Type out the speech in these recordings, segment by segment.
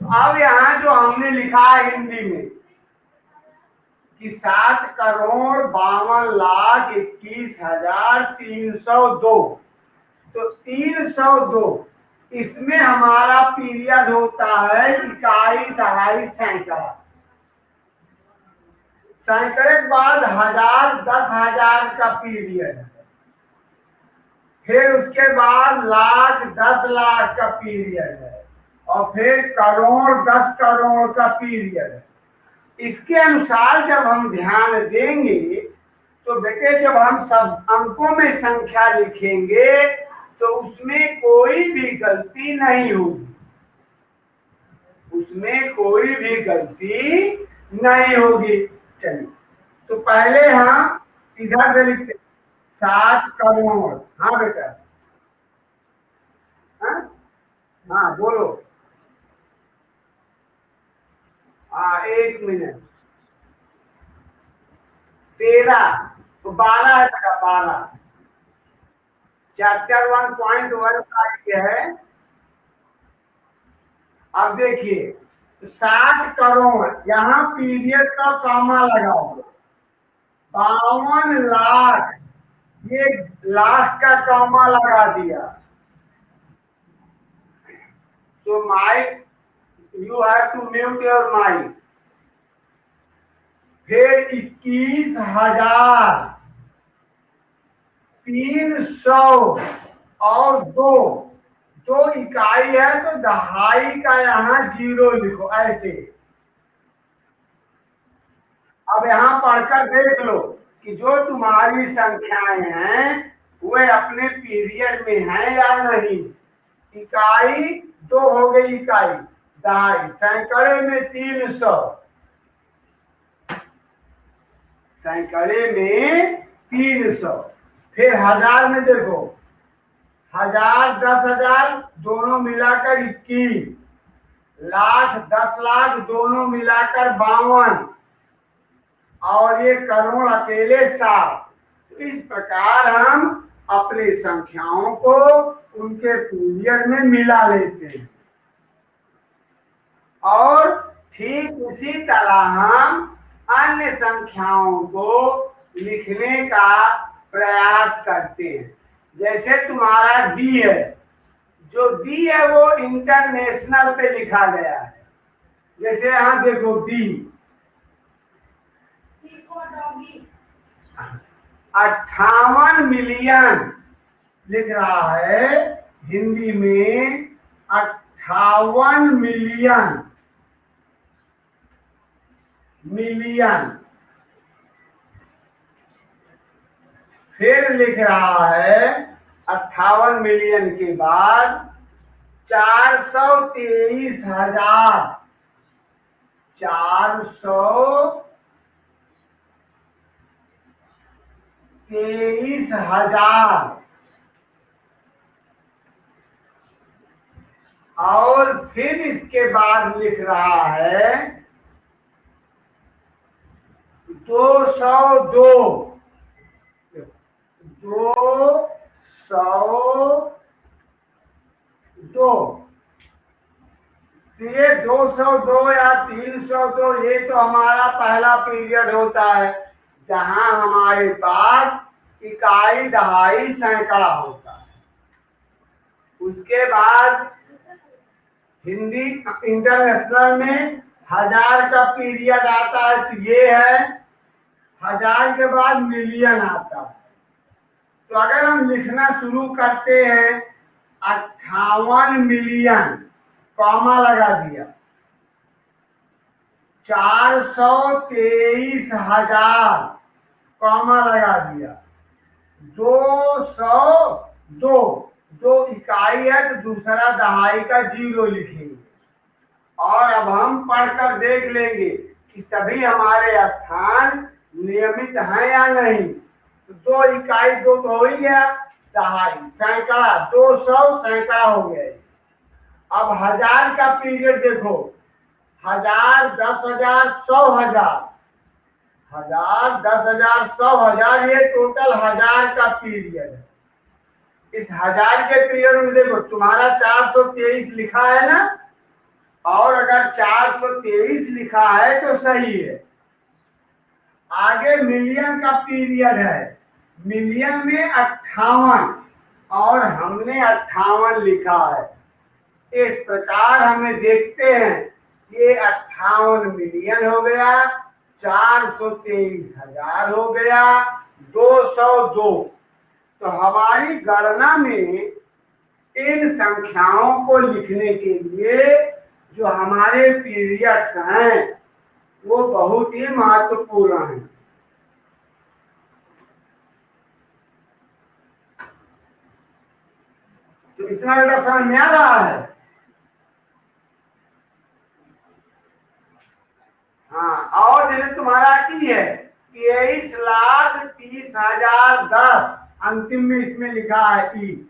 अब यहाँ जो हमने लिखा है हिंदी में कि 7,52,21,302, तो 302 इसमें हमारा पीरियड होता है इकाई, दहाई, सैकड़ा। सैकड़े के बाद 1000, 10,000 का पीरियड, फिर उसके बाद लाख, 10 लाख का पीरियड है, और फिर करोड़, 10 करोड़ का पीरियड है। इसके अनुसार जब हम ध्यान देंगे तो बेटे जब हम सब अंकों में संख्या लिखेंगे तो उसमें कोई भी गलती नहीं होगी, उसमें कोई भी गलती नहीं होगी। चलिए, तो पहले हम इधर से लिखते 7 करोड़। हाँ बेटा, हाँ हाँ बोलो। हाँ, 1 मिनट। 13 तो 12 है बेटा, 12। चैप्टर 1.1 का ये है। अब देखिए, 7 करोड़, यहाँ पीरियड का कॉमा लगाओ। 52 लाख, ये लाख का कॉमा लगा दिया। तो mic, you have to mute your mic. फिर 21,300 और 2 इकाई है तो दहाई का यहाँ 0 लिखो ऐसे। अब यहाँ पढ़कर देख लो कि जो तुम्हारी संख्याएं हैं वे अपने पीरियड में हैं या नहीं। इकाई 2 हो गई, इकाई, दहाई, सैकड़े में 300, सैकड़े में 300। फिर हजार में देखो, 1000, 10,000 दोनों मिलाकर 21, लाख, 10 लाख दोनों मिलाकर 52, और ये करोड़ अकेले 7। तो इस प्रकार हम अपनी संख्याओं को उनके पीरियड में मिला लेते हैं, और ठीक उसी तरह हम अन्य संख्याओं को लिखने का प्रयास करते हैं। जैसे तुम्हारा डी है, जो डी है वो इंटरनेशनल पे लिखा गया है। जैसे यहाँ देखो डी 58 मिलियन लिख रहा है हिंदी में, 58 मिलियन, मिलियन। फिर लिख रहा है 58 मिलियन के बाद 423,000, 423,000, और फिर इसके बाद लिख रहा है 202, 202। ये 202 या 302, ये तो हमारा पहला पीरियड होता है जहां हमारे पास इकाई, दहाई, सैकड़ा होता है। उसके बाद हिंदी इंटरनेशनल में 1000 का पीरियड आता है, तो ये है 1000 के बाद मिलियन आता है। तो अगर हम लिखना शुरू करते हैं 58 मिलियन, कॉमा लगा दिया, 423,000, कॉमा लगा दिया, 202, 2 इकाई है तो दूसरा दहाई का 0 लिखेंगे, और अब हम पढ़कर देख लेंगे कि सभी हमारे स्थान नियमित हैं या नहीं। तो 2 इकाई 2 तो हो ही गया, दहाई, सैकड़ा, 200 सैकड़ा हो गया। अब 1000 का पीरियड देखो, 1000, 10,000, 100,000, 1000, 10,000, 100,000, ये टोटल 1000 का पीरियड है। इस 1000 के पीरियड में देखो तुम्हारा 423 लिखा है ना, और अगर अगर 423 लिखा है तो सही है। आगे मिलियन का पीरियड है, मिलियन में 58 और हमने 58 लिखा है। इस प्रकार हमें देखते हैं ये 58 मिलियन हो गया, 423,000 हो गया, 202। तो हमारी गणना में इन संख्याओं को लिखने के लिए जो हमारे पीरियड्स हैं वो बहुत ही महत्वपूर्ण हैं। तो इतना बेटा समझ में आ रहा है? हाँ, और जैसे तुम्हारा ई है 23,30,010, अंतिम में इसमें लिखा है ई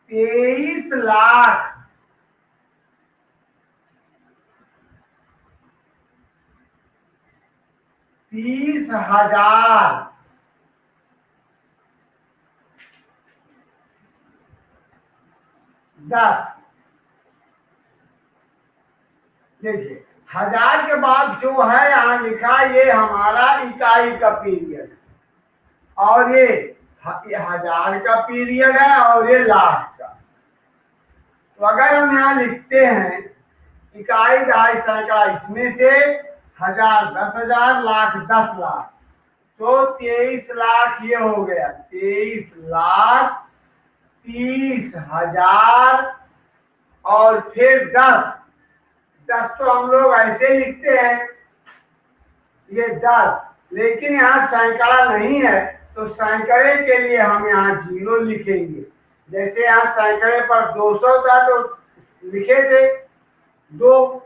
23,30,010। देखिए, हजार के बाद जो है यहाँ लिखा ये हमारा इकाई का पीरियड, और ये हजार का पीरियड है और ये लाख का। तो अगर हम यहाँ लिखते हैं इकाई, दहाई, सैकड़ा, इसमें से हजार 10,000, लाख 10,00,000, तो 23,00,000 ये हो गया। 23,30,000 और फिर 10 तो हम लोग ऐसे लिखते हैं ये 10, लेकिन यहाँ सैकड़ा नहीं है तो सैकड़े के लिए हम यहाँ 0 लिखेंगे। जैसे यहाँ सैकड़े पर 200 था तो लिखे थे 2,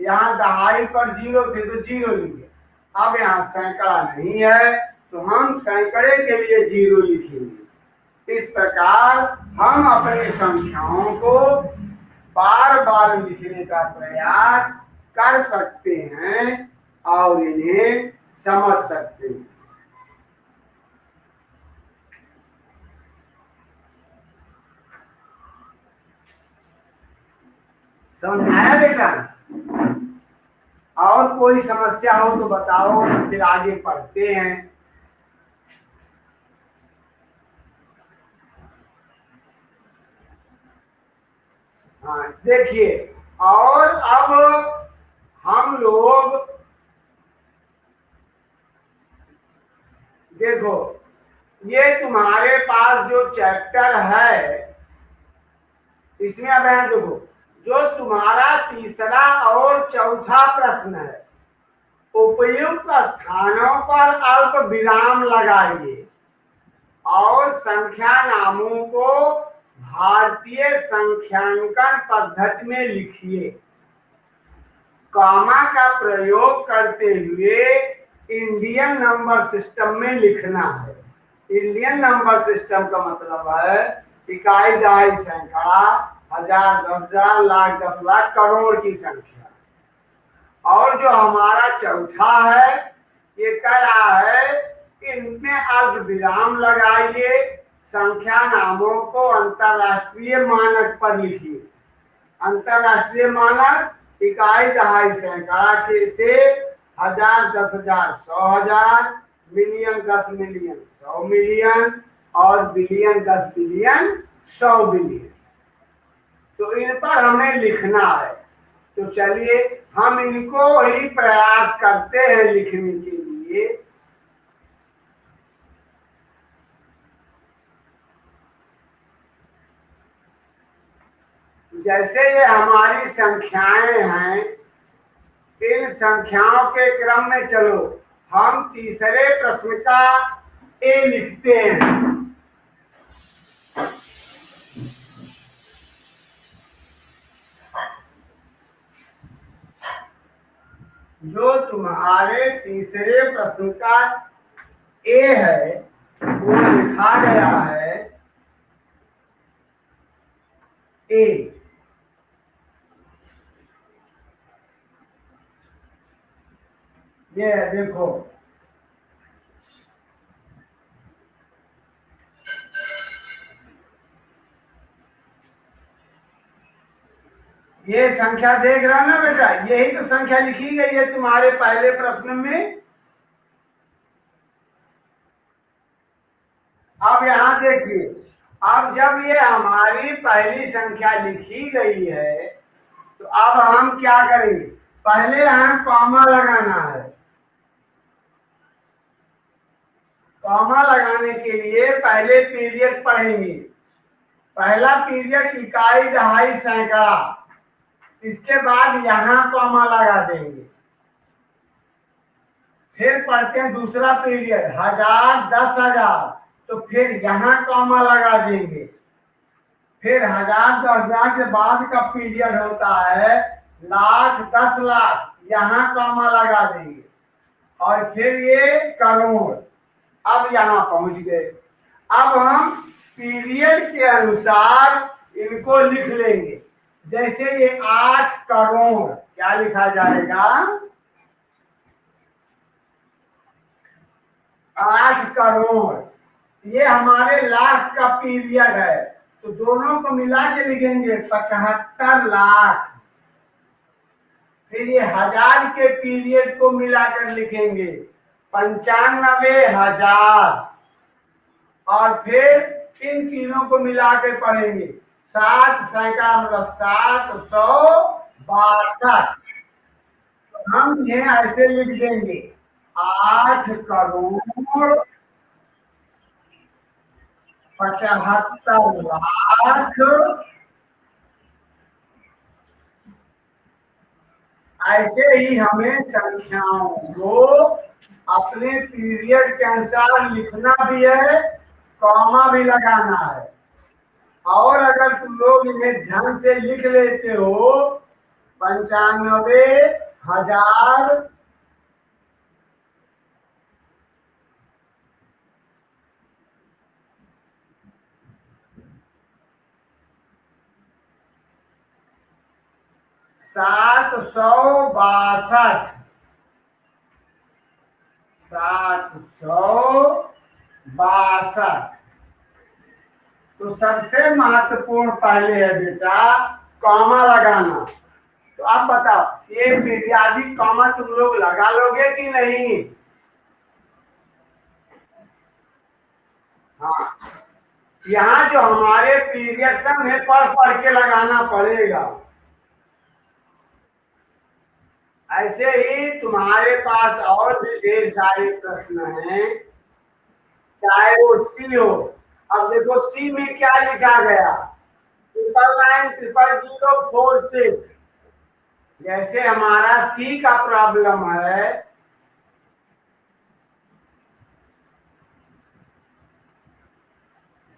यहाँ दहाई पर 0 थे तो 0 लिखे। अब यहाँ सैकड़ा नहीं है तो हम सैकड़े के लिए 0 लिखेंगे। इस प्रकार हम अपनी संख्याओं को बार बार लिखने का प्रयास कर सकते हैं और इन्हें समझ सकते हैं। समझ में आया बेटा? और कोई समस्या हो तो बताओ, फिर आगे पढ़ते हैं। हाँ देखिए, और अब हम लोग देखो, ये तुम्हारे पास जो चैप्टर है इसमें अब यहाँ देखो, जो तुम्हारा तीसरा और चौथा प्रश्न है, उपयुक्त स्थानों पर अल्प विराम लगाइए और संख्या नामों को भारतीय संख्यांकन पद्धति में लिखिए। कॉमा का प्रयोग करते हुए इंडियन नंबर सिस्टम में लिखना है। इंडियन नंबर सिस्टम का मतलब है इकाई, दहाई, सैकड़ा, हजार, 10,000, लाख, 10,00,000, करोड़ की संख्या। और जो हमारा चौथा है ये कह रहा है इनमें अल्प विराम लगाइए, संख्या नामों को अंतरराष्ट्रीय मानक पर लिखिए। अंतरराष्ट्रीय मानक इकाई, दहाई, सैकड़ा के से हजार, 10,000, 100,000, मिलियन, 10 मिलियन, 100 मिलियन, और बिलियन, 10 बिलियन, 100 बिलियन। तो इन पर हमें लिखना है। तो चलिए हम इनको ही प्रयास करते हैं लिखने के लिए। जैसे ये हमारी संख्याएं हैं, इन संख्याओं के क्रम में चलो हम तीसरे प्रश्न का ए लिखते हैं। जो तुम्हारे तीसरे प्रश्न का ए है वो लिखा गया है ए। ये देखो, ये संख्या देख रहा ना बेटा, यही तो संख्या लिखी गई है तुम्हारे पहले प्रश्न में। अब यहां देखिए, अब जब ये हमारी पहली संख्या लिखी गई है तो अब हम क्या करेंगे, पहले हम कॉमा लगाना है। कॉमा लगाने के लिए पहले पीरियड पढ़ेंगे। पहला पीरियड इकाई, दहाई, सैकड़ा, इसके बाद यहां कॉमा लगा देंगे। फिर पढ़ते हैं दूसरा पीरियड, 1000, 10,000, तो फिर यहां कॉमा लगा देंगे। फिर 1000, 10,000 के बाद का पीरियड होता है लाख, 10 लाख, यहां कॉमा लगा देंगे। और फिर ये करोड़। अब यहां पहुंच गए। अब हम पीरियड के अनुसार इनको लिख लेंगे। जैसे ये 8 करोड़, क्या लिखा जाएगा, 8 करोड़। ये हमारे लाख का पीरियड है, तो दोनों को मिला के लिखेंगे 75 लाख। फिर ये 1000 के पीरियड को मिलाकर लिखेंगे 95,000। और फिर इन तीनों को मिलाकर पढ़ेंगे 60 सैकड़ा, मतलब 762। हम इन्हें ऐसे लिख देंगे 8 करोड़ 75 लाख। ऐसे ही हमें संख्याओं को अपने पीरियड के अनुसार लिखना भी है, कॉमा भी लगाना है। और अगर तुम लोग इन्हें ध्यान से लिख लेते हो, 95,000, 762, 762। तो सबसे महत्वपूर्ण पहले है बेटा कॉमा लगाना। तो आप बताओ, ये पीरियाडिक कॉमा तुम लोग लगा लोगे कि नहीं? हाँ, यहाँ जो हमारे पीरियड सब है पढ़ पढ़ के लगाना पड़ेगा। ऐसे ही तुम्हारे पास और भी ढेर सारे प्रश्न हैं, चाहे वो सी हो। अब देखो सी में क्या लिखा गया, 9990046। जैसे हमारा सी का प्रॉब्लम है,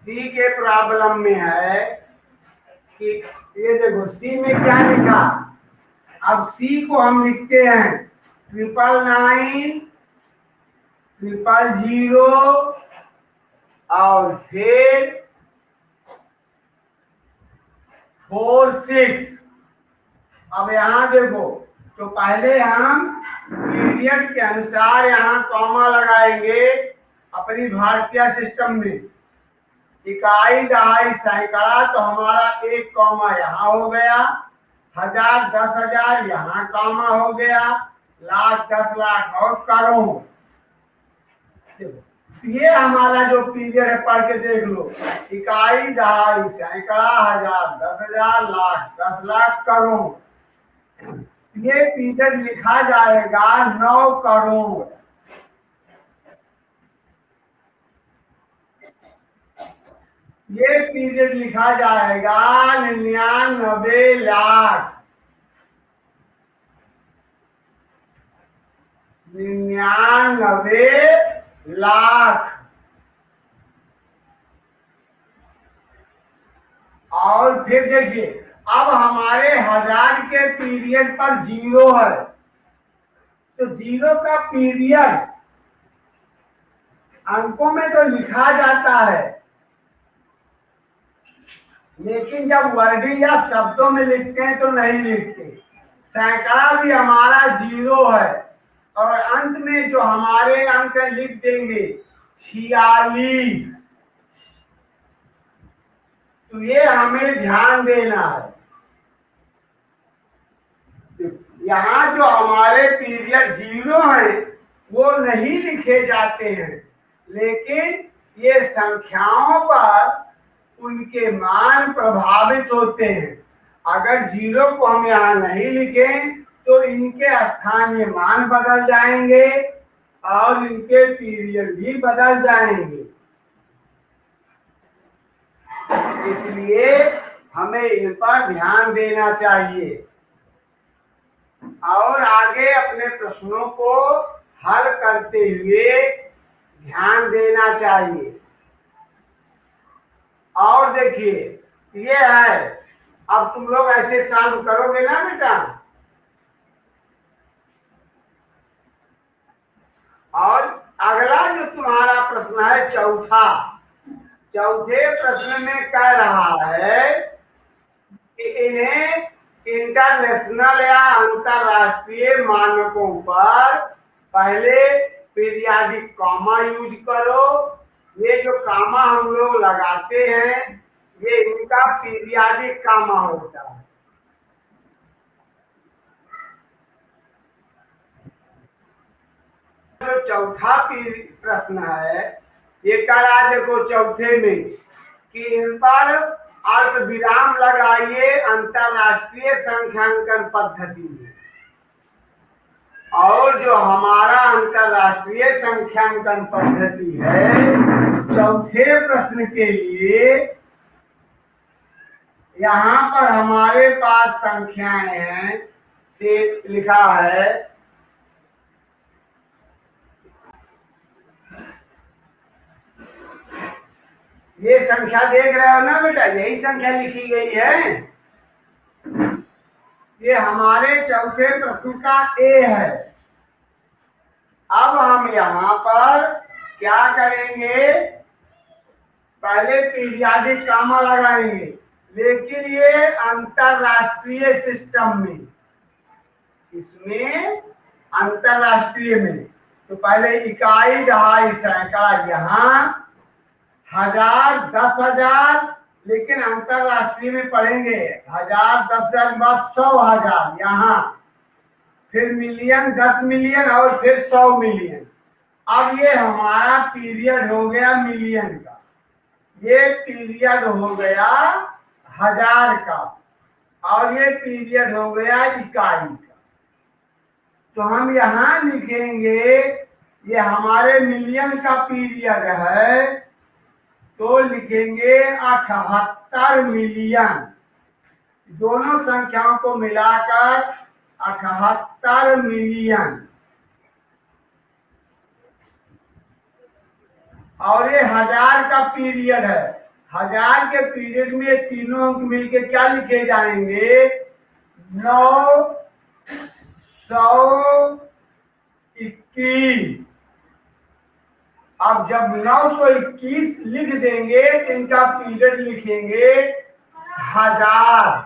सी के प्रॉब्लम में है कि ये देखो सी में क्या लिखा। अब सी को हम लिखते हैं 99900 और फिर 46। अब यहां देखो, तो पहले हम पीरियड के अनुसार यहां कॉमा लगाएंगे। अपनी भारतीय सिस्टम में इकाई, दहाई, सैकड़ा, तो हमारा एक कॉमा यहाँ हो गया। 1000, 10,000, यहाँ कॉमा हो गया। लाख, 10 लाख और करोड़। ये हमारा जो पीरियड है पढ़ के देख लो, इकाई, दहाई, सैकड़ा, 1000, 10,000, लाख, 10 लाख, करोड़। ये पीरियड लिखा जाएगा 9 करोड़। ये पीरियड लिखा जाएगा 99 लाख। 99 लाख। और फिर देखिए, अब हमारे 1000 के पीरियड पर 0 है, तो 0 का पीरियड अंकों में तो लिखा जाता है, लेकिन जब वर्डिंग या शब्दों में लिखते हैं तो नहीं लिखते। सैकड़ा भी हमारा 0 है, और अंत में जो हमारे अंक लिख देंगे 46। तो ये हमें ध्यान देना है। यहाँ जो हमारे पीरियड 0 हैं वो नहीं लिखे जाते हैं, लेकिन ये संख्याओं पर उनके मान प्रभावित होते हैं। अगर 0 को हम यहाँ नहीं लिखें तो इनके स्थानीय मान बदल जाएंगे और इनके पीरियड भी बदल जाएंगे। इसलिए हमें इन पर ध्यान देना चाहिए और आगे अपने प्रश्नों को हल करते हुए ध्यान देना चाहिए। और देखिए ये है, अब तुम लोग ऐसे सॉल्व करोगे ना बेटा। और अगला जो तुम्हारा प्रश्न है चौथे प्रश्न में कह रहा है कि इन्हें इंटरनेशनल या अंतरराष्ट्रीय मानकों पर पहले पीरियाडिक कॉमा यूज करो। ये जो कामा हम लोग लगाते हैं ये इनका पीरियाडिक कामा होता है। जो चौथा प्रश्न है ये करा देखो चौथे में कि इन पर अर्ध विराम लगाइए अंतरराष्ट्रीय संख्यांकन पद्धति में। और जो हमारा अंतरराष्ट्रीय संख्यांकन पद्धति है चौथे प्रश्न के लिए यहाँ पर हमारे पास संख्याएं हैं से लिखा है ये संख्या देख रहे हो ना बेटा, यही संख्या लिखी गई है। ये हमारे चौथे प्रश्न का ए है। अब हम यहाँ पर क्या करेंगे, पहले पीरियाडिक कामा लगाएंगे, लेकिन ये अंतरराष्ट्रीय सिस्टम में, इसमें अंतरराष्ट्रीय में तो पहले इकाई, दहाई, सैकड़ा, यहाँ 1000, 10,000, लेकिन अंतरराष्ट्रीय में पढ़ेंगे 1000, 10,000 के बाद 100,000 यहाँ, फिर मिलियन, 10 मिलियन और फिर 100 मिलियन। अब ये हमारा पीरियड हो गया मिलियन का, ये पीरियड हो गया 1000 का और ये पीरियड हो गया इकाई का। तो हम यहाँ लिखेंगे ये हमारे मिलियन का पीरियड है तो लिखेंगे 78 मिलियन, दोनों संख्याओं को मिलाकर 78 मिलियन। और ये 1000 का पीरियड है, 1000 के पीरियड में तीनों अंक मिलके क्या लिखे जाएंगे, 921। अब जब 921 लिख देंगे तो इनका पीरियड लिखेंगे 1000,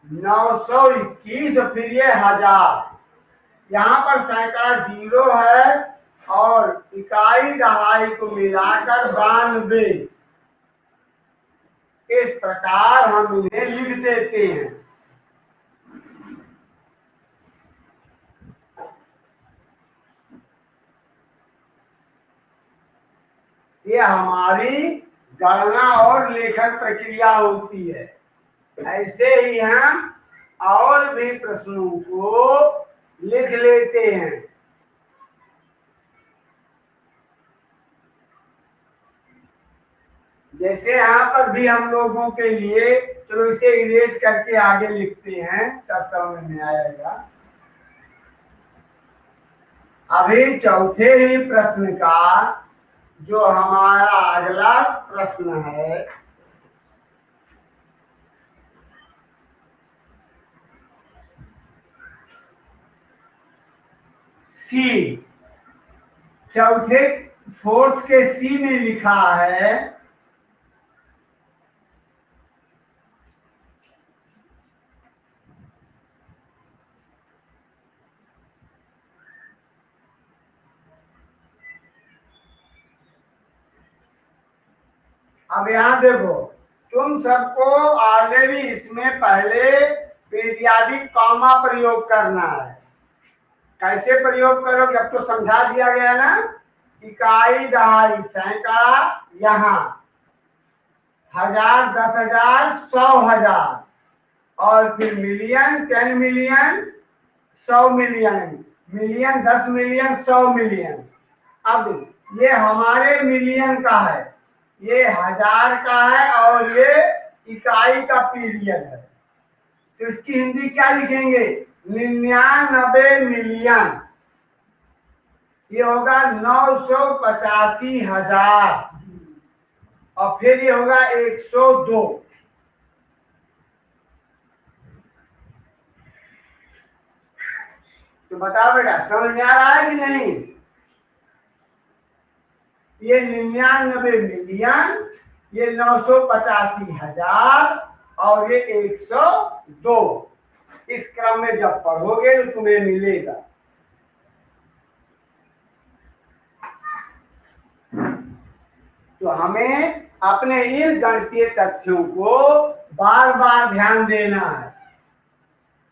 921 फिर ये 1000। यहाँ पर सैकड़ा 0 है और इकाई, दहाई को मिलाकर 92। इस प्रकार हम इन्हें लिख देते हैं। ये हमारी गणना और लेखन प्रक्रिया होती है। ऐसे ही हम और भी प्रश्नों को लिख लेते हैं। जैसे यहाँ पर भी हम लोगों के लिए, चलो इसे इरेज करके आगे लिखते हैं तब समझ में आएगा। अभी चौथे ही प्रश्न का जो हमारा अगला प्रश्न है सी, चौथे फोर्थ के सी में लिखा है अब यहाँ देखो, तुम सबको ऑलरेडी इसमें पहले पीरियाडिक कॉमा प्रयोग करना है। कैसे प्रयोग करोगे अब तो समझा दिया गया ना। इकाई, दहाई, सैकड़ा, यहाँ हजार, 10,000, 100,000 और फिर million, 10 million, 100 million, million, 10 million, 100 million. अब ये हमारे मिलियन का है, ये हजार का है और ये इकाई का पीरियड है। तो इसकी हिंदी क्या लिखेंगे? 99 मिलियन। ये होगा 985,000 और फिर ये होगा 102। तो बताओ बेटा समझ में आ रहा है कि नहीं? ये 99 मिलियन, ये 985,000 और ये 102। इस क्रम में जब पढ़ोगे तो तुम्हें मिलेगा। तो हमें अपने इन गणितीय तथ्यों को बार बार ध्यान देना है।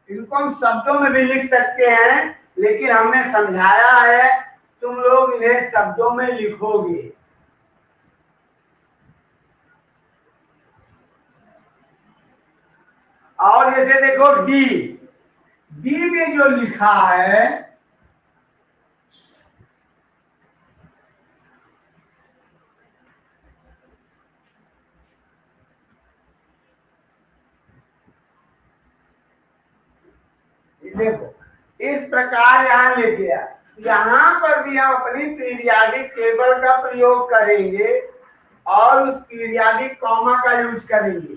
इनको हम शब्दों में भी लिख सकते हैं, लेकिन हमने समझाया है तुम लोग इन्हें शब्दों में लिखोगे। और जैसे देखो डी, डी में जो लिखा है देखो इस प्रकार यहाँ लिख गया। यहाँ पर भी हम अपनी पीरियाडिक टेबल का प्रयोग करेंगे और उस पीरियाडिक कॉमा का यूज करेंगे।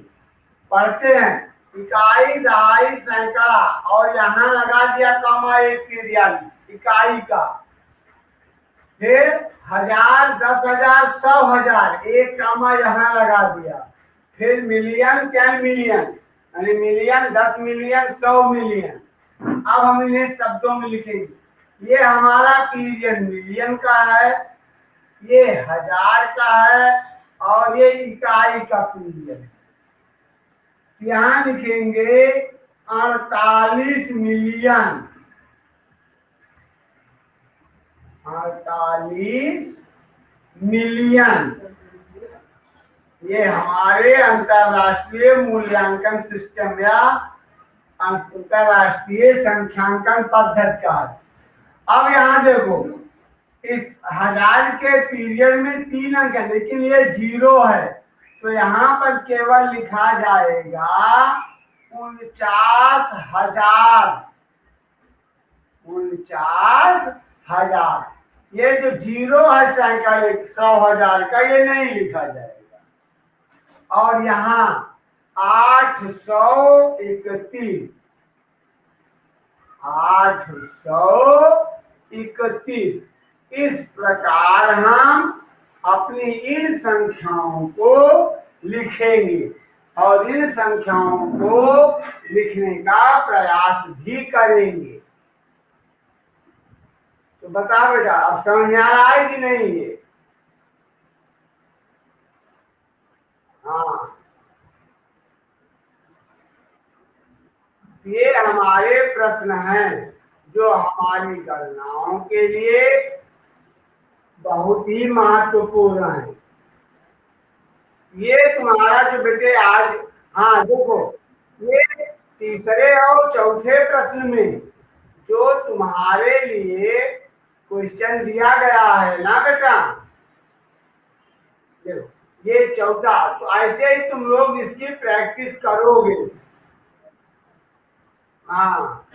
पढ़ते हैं इकाई, दहाई, सैकड़ा और यहाँ लगा दिया कॉमा एक पीरियाडिक इकाई का। फिर हजार, 10,000, 100,000 एक कॉमा यहाँ लगा दिया। फिर मिलियन, 10 मिलियन यानी मिलियन, 10 मिलियन, 100 मिलियन। अब हम इन्हें शब्दों में लिखेंगे। ये हमारा पीरियड मिलियन का है, ये हजार का है और ये इकाई का पीरियड। यहाँ लिखेंगे 48 मिलियन, 48 मिलियन। ये हमारे अंतरराष्ट्रीय मूल्यांकन सिस्टम या अंतरराष्ट्रीय संख्यांकन पद्धति का है। अब यहाँ देखो इस हजार के पीरियड में 3 अंक है, लेकिन ये 0 है, तो यहाँ पर केवल लिखा जाएगा 49,000, 49,000। ये जो 0 है सैकड़े 100,000 का, ये नहीं लिखा जाएगा। और यहाँ 831, 831। इस प्रकार हम अपनी इन संख्याओं को लिखेंगे और इन संख्याओं को लिखने का प्रयास भी करेंगे। तो बताओ बेटा अब समझ में आ रहा है कि नहीं? ये हाँ, ये हमारे प्रश्न हैं जो हमारी गणनाओं के लिए बहुत ही महत्वपूर्ण है। ये तुम्हारा जो बेटे आज, हाँ देखो ये तीसरे और चौथे प्रश्न में जो तुम्हारे लिए क्वेश्चन दिया गया है ना बेटा, देखो ये चौथा। तो ऐसे ही तुम लोग इसकी प्रैक्टिस करोगे। हाँ,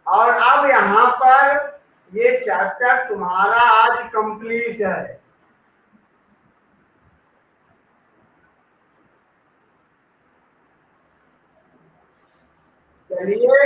और अब यहाँ पर ये चैप्टर तुम्हारा आज कंप्लीट है। चलिए